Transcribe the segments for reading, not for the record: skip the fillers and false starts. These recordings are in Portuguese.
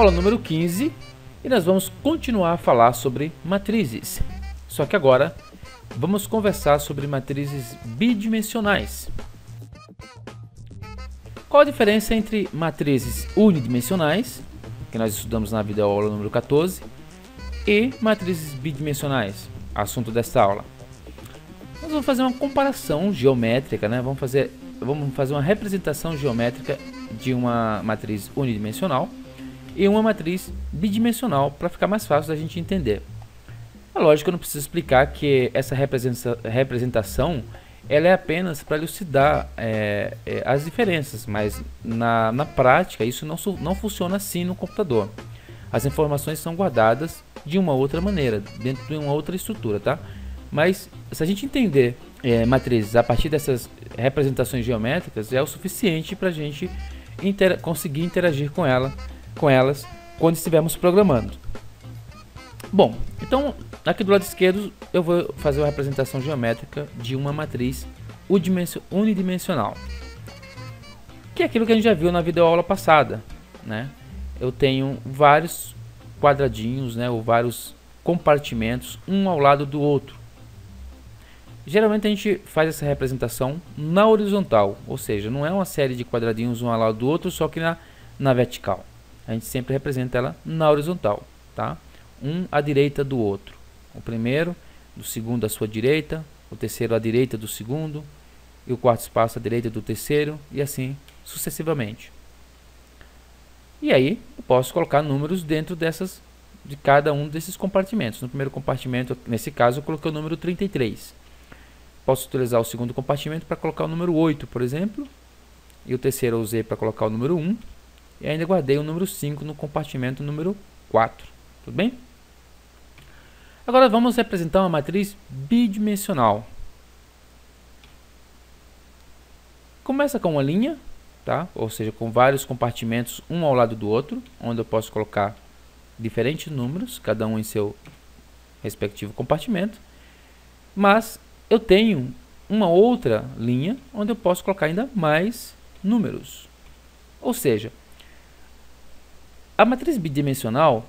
Aula número 15, e nós vamos continuar a falar sobre matrizes. Só que agora vamos conversar sobre matrizes bidimensionais. Qual a diferença entre matrizes unidimensionais, que nós estudamos na videoaula número 14, e matrizes bidimensionais, assunto desta aula? Nós vamos fazer uma comparação geométrica, né? Vamos fazer uma representação geométrica de uma matriz unidimensional e uma matriz bidimensional para ficar mais fácil da gente entender. É lógico que eu não preciso explicar que essa representação ela é apenas para elucidar as diferenças, mas na prática isso não funciona assim no computador. As informações são guardadas de uma outra maneira, dentro de uma outra estrutura, tá? Mas se a gente entender matrizes a partir dessas representações geométricas, é o suficiente para a gente conseguir interagir com elas quando estivermos programando. Bom, então aqui do lado esquerdo eu vou fazer uma representação geométrica de uma matriz unidimensional, que é aquilo que a gente já viu na videoaula passada, né? Eu tenho vários quadradinhos, né, ou vários compartimentos, um ao lado do outro. Geralmente a gente faz essa representação na horizontal, ou seja, não é uma série de quadradinhos um ao lado do outro, só que na vertical. A gente sempre representa ela na horizontal, tá? Um à direita do outro. O primeiro, do segundo à sua direita, o terceiro à direita do segundo, e o quarto espaço à direita do terceiro, e assim sucessivamente. E aí eu posso colocar números dentro de cada um desses compartimentos. No primeiro compartimento, nesse caso, eu coloquei o número 33. Posso utilizar o segundo compartimento para colocar o número 8, por exemplo. E o terceiro eu usei para colocar o número 1. E ainda guardei o número 5 no compartimento número 4. Tudo bem? Agora vamos representar uma matriz bidimensional. Começa com uma linha, tá? Ou seja, com vários compartimentos um ao lado do outro, onde eu posso colocar diferentes números, cada um em seu respectivo compartimento. Mas eu tenho uma outra linha onde eu posso colocar ainda mais números. Ou seja, a matriz bidimensional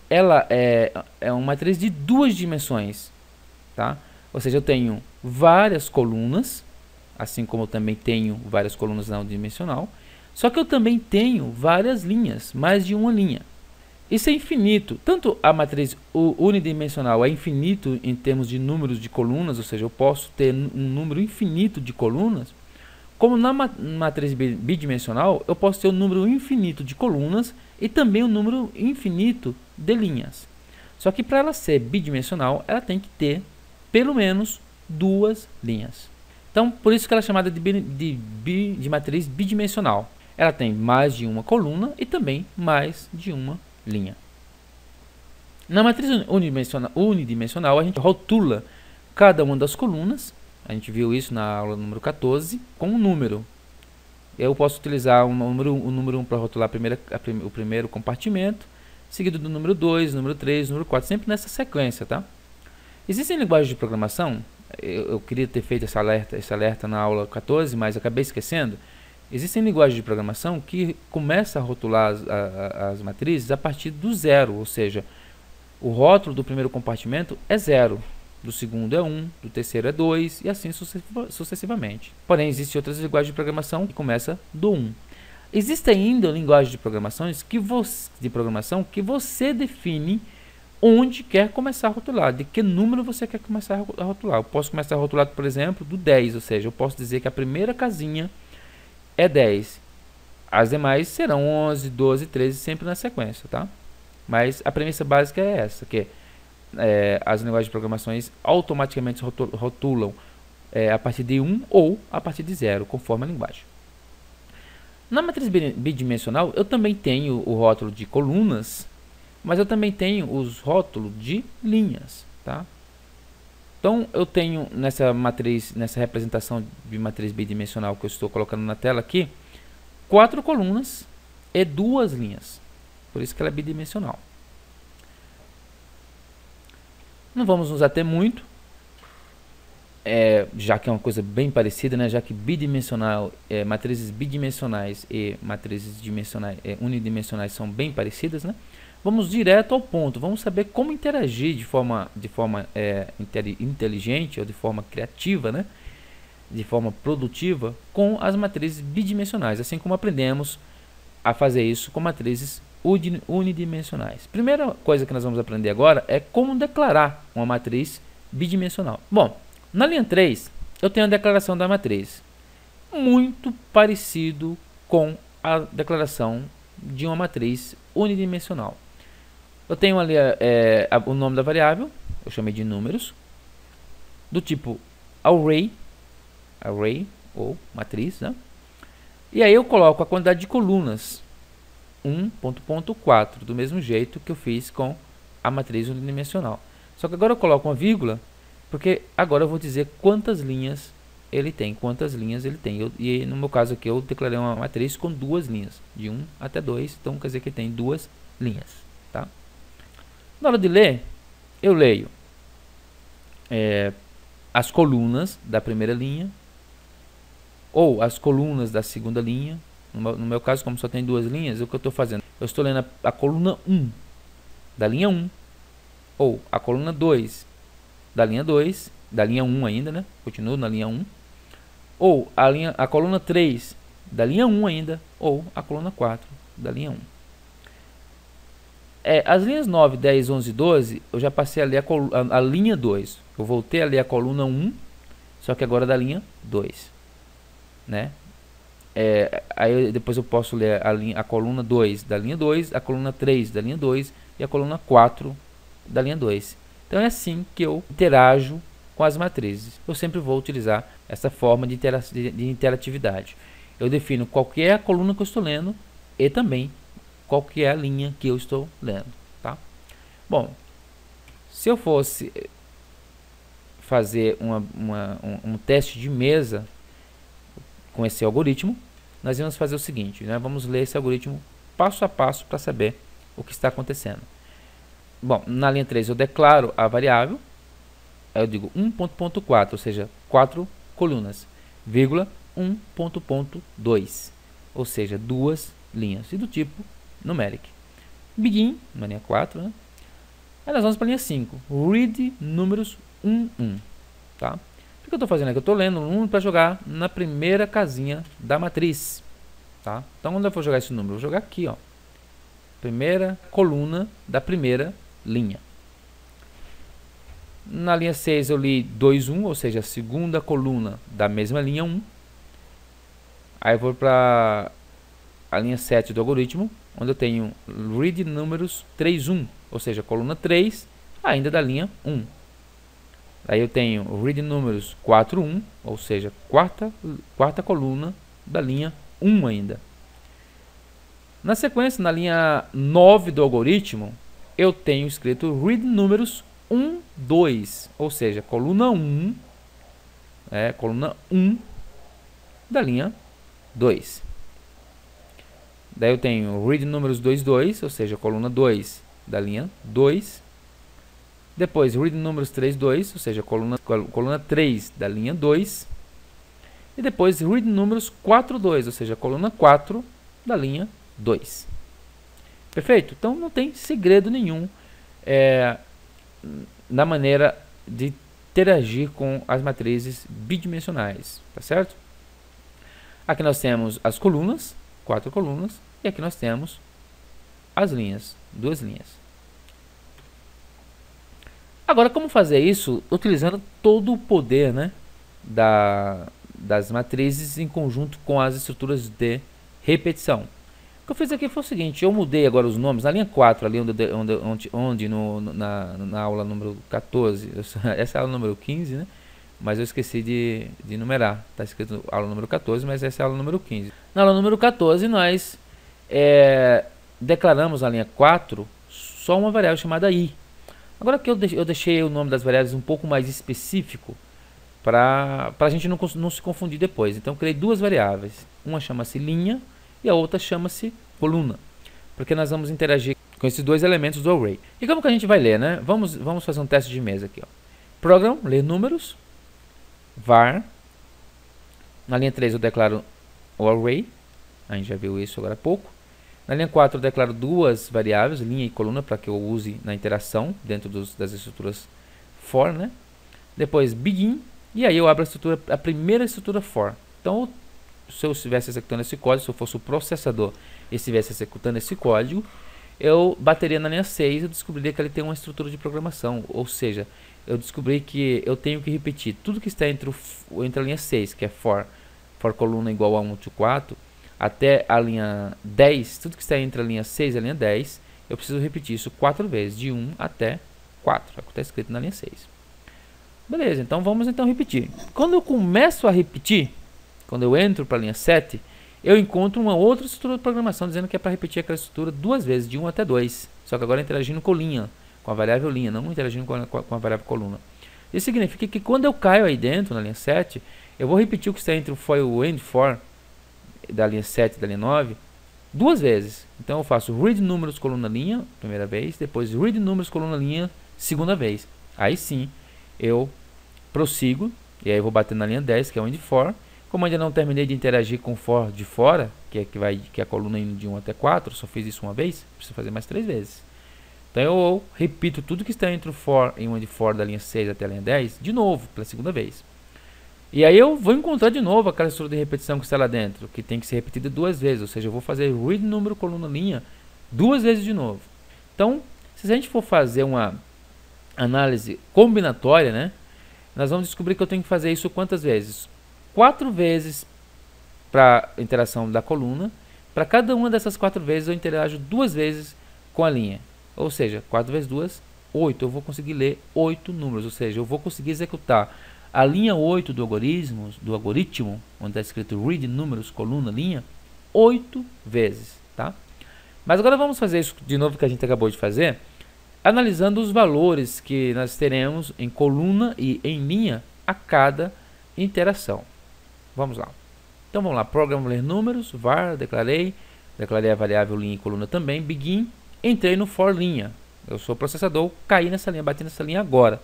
ela é uma matriz de duas dimensões, tá? Ou seja, eu tenho várias colunas, assim como eu também tenho várias colunas na unidimensional, só que eu também tenho várias linhas, mais de uma linha. Isso é infinito. Tanto a matriz unidimensional é infinito em termos de números de colunas, ou seja, eu posso ter um número infinito de colunas, como na matriz bidimensional eu posso ter um número infinito de colunas e também um número infinito de linhas. Só que para ela ser bidimensional, ela tem que ter pelo menos duas linhas. Então, por isso que ela é chamada de matriz bidimensional. Ela tem mais de uma coluna e também mais de uma linha. Na matriz unidimensional, a gente rotula cada uma das colunas. A gente viu isso na aula número 14 com um número. Eu posso utilizar o número 1 para rotular o primeiro compartimento, seguido do número 2, número 3, número 4, sempre nessa sequência, tá? Existem linguagens de programação, eu queria ter feito esse alerta na aula 14, mas acabei esquecendo. Existem linguagens de programação que começam a rotular as matrizes a partir do zero, ou seja, o rótulo do primeiro compartimento é 0. Do segundo é 1, do terceiro é 2 e assim sucessivamente. Porém, existem outras linguagens de programação que começam do 1. Existe ainda linguagem de programação que você define onde quer começar a rotular, de que número você quer começar a rotular. Eu posso começar a rotular, por exemplo, do 10, ou seja, eu posso dizer que a primeira casinha é 10. As demais serão 11, 12, 13, sempre na sequência, tá? Mas a premissa básica é essa, que as linguagens de programações automaticamente rotulam a partir de 1 ou a partir de 0, conforme a linguagem. Na matriz bidimensional, eu também tenho o rótulo de colunas, mas eu também tenho os rótulos de linhas, tá? Então, eu tenho nessa representação de matriz bidimensional que eu estou colocando na tela aqui, 4 colunas e 2 linhas. Por isso que ela é bidimensional. Não vamos nos ater muito. já que é uma coisa bem parecida, né? Já que bidimensional, matrizes bidimensionais e matrizes unidimensionais são bem parecidas, né? Vamos direto ao ponto. Vamos saber como interagir de forma inteligente ou de forma criativa, né? De forma produtiva com as matrizes bidimensionais, assim como aprendemos a fazer isso com matrizes unidimensionais. Primeira coisa que nós vamos aprender agora é como declarar uma matriz bidimensional. Bom, na linha 3, eu tenho a declaração da matriz, muito parecido com a declaração de uma matriz unidimensional. Eu tenho ali o nome da variável, eu chamei de números, do tipo array ou matriz, né? E aí eu coloco a quantidade de colunas, 1.4, do mesmo jeito que eu fiz com a matriz unidimensional. Só que agora eu coloco uma vírgula, porque agora eu vou dizer quantas linhas ele tem, e no meu caso aqui eu declarei uma matriz com duas linhas, de 1 até 2, então quer dizer que tem duas linhas, tá? Na hora de ler, eu leio as colunas da primeira linha, ou as colunas da segunda linha. No meu caso, como só tem duas linhas, o que eu estou fazendo? Eu estou lendo a coluna 1 da linha 1, ou a coluna 2 da linha 2, da linha 1 ainda, né? Continuo na linha 1, ou a coluna 3 da linha 1 ainda, ou a coluna 4 da linha 1. As linhas 9, 10, 11 e 12, eu já passei a ler a linha 2. Eu voltei a ler a coluna 1, só que agora da linha 2, né? Aí depois eu posso ler a coluna 2 da linha 2, a coluna 3 da linha 2 e a coluna 4 da linha 2. Então é assim que eu interajo com as matrizes. Eu sempre vou utilizar essa forma de interatividade. Eu defino qual que é a coluna que eu estou lendo e também qual que é a linha que eu estou lendo, tá? Bom, se eu fosse fazer um teste de mesa com esse algoritmo, nós vamos fazer o seguinte, né? Vamos ler esse algoritmo passo a passo para saber o que está acontecendo. Bom, na linha 3 eu declaro a variável, aí eu digo 1.4, ou seja, 4 colunas, vírgula 1.2, ou seja, duas linhas, e do tipo numeric. Begin, na linha 4, né? Aí nós vamos para a linha 5, read números 1, 1, tá? O que eu estou fazendo aqui? Eu estou lendo um número para jogar na primeira casinha da matriz, tá? Então, onde eu vou jogar esse número? Eu vou jogar aqui, ó, primeira coluna da primeira linha. Na linha 6 eu li 2, 1, ou seja, a segunda coluna da mesma linha 1. Aí eu vou para a linha 7 do algoritmo, onde eu tenho read números 3, 1, ou seja, coluna 3, ainda da linha 1. Aí eu tenho read números 4, 1, ou seja, quarta coluna da linha 1 ainda. Na sequência, na linha 9 do algoritmo, eu tenho escrito read números 1, 2, ou seja, coluna 1, coluna 1 da linha 2. Daí eu tenho read números 2, 2, ou seja, coluna 2 da linha 2. Depois read números 3, 2, ou seja, coluna 3 da linha 2. E depois read números 4, 2, ou seja, coluna 4 da linha 2. Perfeito? Então não tem segredo nenhum na maneira de interagir com as matrizes bidimensionais, tá certo? Aqui nós temos as colunas, 4 colunas, e aqui nós temos as linhas, 2 linhas. Agora, como fazer isso utilizando todo o poder, né, das matrizes em conjunto com as estruturas de repetição? O que eu fiz aqui foi o seguinte, eu mudei agora os nomes, na linha 4, ali na aula número 14, essa é a aula número 15, né? Mas eu esqueci de numerar, está escrito aula número 14, mas essa é a aula número 15. Na aula número 14, nós declaramos na linha 4 só uma variável chamada i. Agora que eu deixei o nome das variáveis um pouco mais específico, para a gente não se confundir depois. Então eu criei duas variáveis, uma chama-se linha e a outra chama-se coluna, porque nós vamos interagir com esses dois elementos do array. E como que a gente vai ler, né? Vamos fazer um teste de mesa aqui, ó. Program, ler números, var. Na linha 3 eu declaro o array, a gente já viu isso agora há pouco. Na linha 4 eu declaro duas variáveis, linha e coluna, para que eu use na interação dentro das estruturas for, né? Depois begin, e aí eu abro a primeira estrutura for. Então, se eu estivesse executando esse código, se eu fosse o processador e estivesse executando esse código, eu bateria na linha 6 e descobriria que ele tem uma estrutura de programação, ou seja, eu descobri que eu tenho que repetir tudo que está entre a linha 6, que é for coluna igual a 1 to 4, até a linha 10, tudo que está entre a linha 6 e a linha 10, eu preciso repetir isso 4 vezes, de 1 até 4, é o que está escrito na linha 6. Beleza, então vamos repetir. Quando eu começo a repetir, quando eu entro para a linha 7, eu encontro uma outra estrutura de programação dizendo que é para repetir aquela estrutura duas vezes, de 1 até 2, só que agora interagindo com linha, com a variável linha, não interagindo com a variável coluna. Isso significa que quando eu caio aí dentro, na linha 7, eu vou repetir o que está entre o for e o end for, da linha 7 e da linha 9, duas vezes. Então eu faço read números coluna linha, primeira vez, depois read números coluna linha, segunda vez. Aí sim, eu prossigo, e aí eu vou bater na linha 10, que é o end for. Como ainda não terminei de interagir com o for de fora, que é a coluna indo de 1 até 4, só fiz isso uma vez, preciso fazer mais 3 vezes. Então eu repito tudo que está entre o for e o end for da linha 6 até a linha 10, de novo, pela segunda vez. E aí eu vou encontrar de novo aquela estrutura de repetição que está lá dentro, que tem que ser repetida duas vezes, ou seja, eu vou fazer read número coluna linha duas vezes de novo. Então, se a gente for fazer uma análise combinatória, né, nós vamos descobrir que eu tenho que fazer isso quantas vezes? 4 vezes para a interação da coluna. Para cada uma dessas 4 vezes eu interajo duas vezes com a linha. Ou seja, 4 vezes 2, 8. Eu vou conseguir ler 8 números, ou seja, eu vou conseguir executar a linha 8 do algoritmo, onde está escrito read números coluna linha, 8 vezes, tá? Mas agora vamos fazer isso de novo que a gente acabou de fazer, analisando os valores que nós teremos em coluna e em linha a cada interação. Vamos lá. Então vamos lá, programa ler números, var, declarei a variável linha e coluna também, begin, entrei no for linha. Eu sou o processador, caí nessa linha, bati nessa linha agora.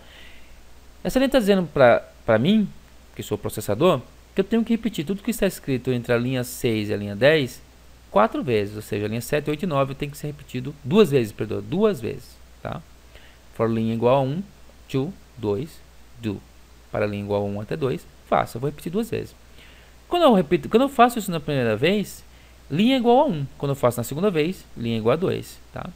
Essa linha está dizendo para mim, que sou o processador, que eu tenho que repetir tudo que está escrito entre a linha 6 e a linha 10 4 vezes, ou seja, a linha 7, 8 e 9 tem que ser repetido duas vezes, tá? For linha igual a 1, to, 2, do. Para linha igual a 1 até 2, faço, eu vou repetir duas vezes. Quando eu faço isso na primeira vez, linha igual a 1. Quando eu faço na segunda vez, linha igual a 2, tá?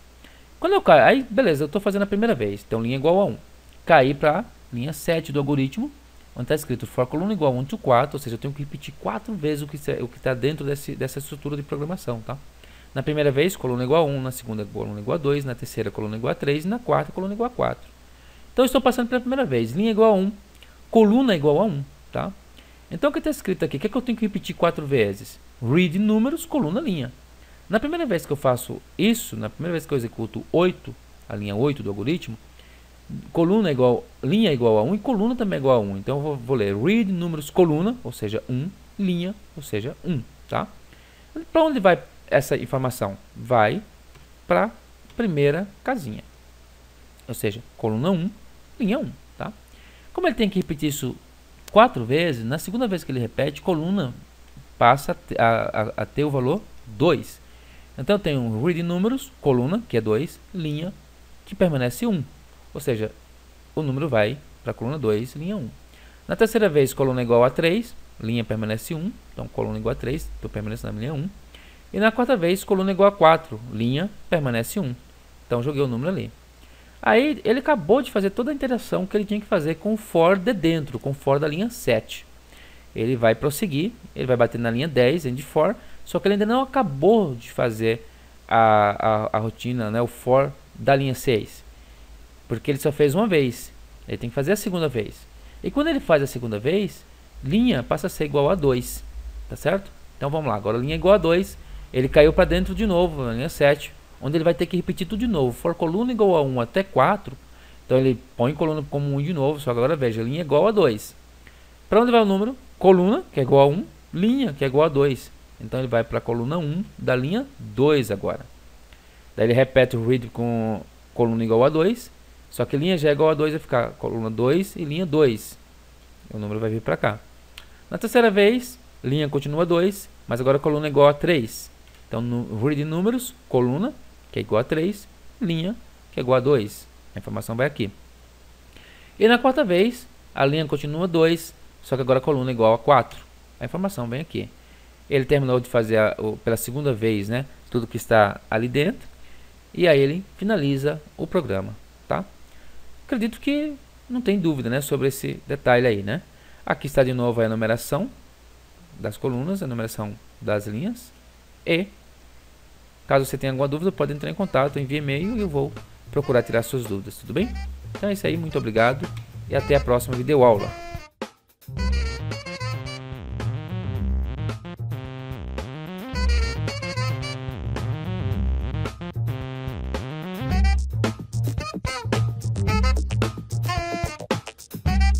Quando eu caio, aí beleza, eu estou fazendo a primeira vez, então linha igual a 1. Caí para linha 7 do algoritmo, onde está escrito for coluna igual a 1 to 4, ou seja, eu tenho que repetir 4 vezes o que está dentro dessa estrutura de programação, tá? Na primeira vez, coluna igual a 1, na segunda, coluna igual a 2, na terceira, coluna igual a 3, e na quarta, coluna igual a 4. Então, eu estou passando pela primeira vez, linha igual a 1, coluna igual a 1, tá? Então, o que está escrito aqui? O que é que eu tenho que repetir 4 vezes? Read números, coluna, linha. Na primeira vez que eu faço isso, na primeira vez que eu executo 8, a linha 8 do algoritmo, linha igual a 1 e coluna também é igual a 1. Então eu vou ler read números coluna, ou seja, 1, linha, ou seja, 1, tá? Para onde vai essa informação? Vai para a primeira casinha. Ou seja, coluna 1, linha 1, tá? Como ele tem que repetir isso 4 vezes, na segunda vez que ele repete, coluna passa a ter o valor 2. Então eu tenho read números, coluna, que é 2, linha, que permanece 1. Ou seja, o número vai para a coluna 2, linha 1. Na terceira vez, coluna igual a 3, linha permanece 1. Então, coluna igual a 3, estou permanecendo na linha 1. E na quarta vez, coluna igual a 4, linha permanece 1. Então, joguei o número ali. Aí, ele acabou de fazer toda a interação que ele tinha que fazer com o for de dentro, com o for da linha 7. Ele vai prosseguir, ele vai bater na linha 10, end for, só que ele ainda não acabou de fazer a rotina, né, o for da linha 6. Porque ele só fez uma vez. Ele tem que fazer a segunda vez. E quando ele faz a segunda vez, linha passa a ser igual a 2. Tá certo? Então vamos lá. Agora linha igual a 2. Ele caiu para dentro de novo, na linha 7. Onde ele vai ter que repetir tudo de novo. For coluna igual a 1 até 4. Então ele põe coluna como 1 de novo. Só que agora veja, linha igual a 2. Para onde vai o número? Coluna, que é igual a 1. Linha, que é igual a 2. Então ele vai para a coluna 1 da linha 2 agora. Daí ele repete o read com coluna igual a 2. Só que linha já é igual a 2, vai ficar coluna 2 e linha 2. O número vai vir para cá. Na terceira vez, linha continua 2, mas agora a coluna é igual a 3. Então, no read números, coluna, que é igual a 3, linha, que é igual a 2. A informação vai aqui. E na quarta vez, a linha continua 2, só que agora a coluna é igual a 4. A informação vem aqui. Ele terminou de fazer pela segunda vez, né, tudo que está ali dentro. E aí ele finaliza o programa, tá? Acredito que não tem dúvida, né, sobre esse detalhe aí, né? Aqui está de novo a numeração das colunas, a numeração das linhas. E, caso você tenha alguma dúvida, pode entrar em contato, envie e-mail e eu vou procurar tirar suas dúvidas, tudo bem? Então é isso aí, muito obrigado e até a próxima videoaula.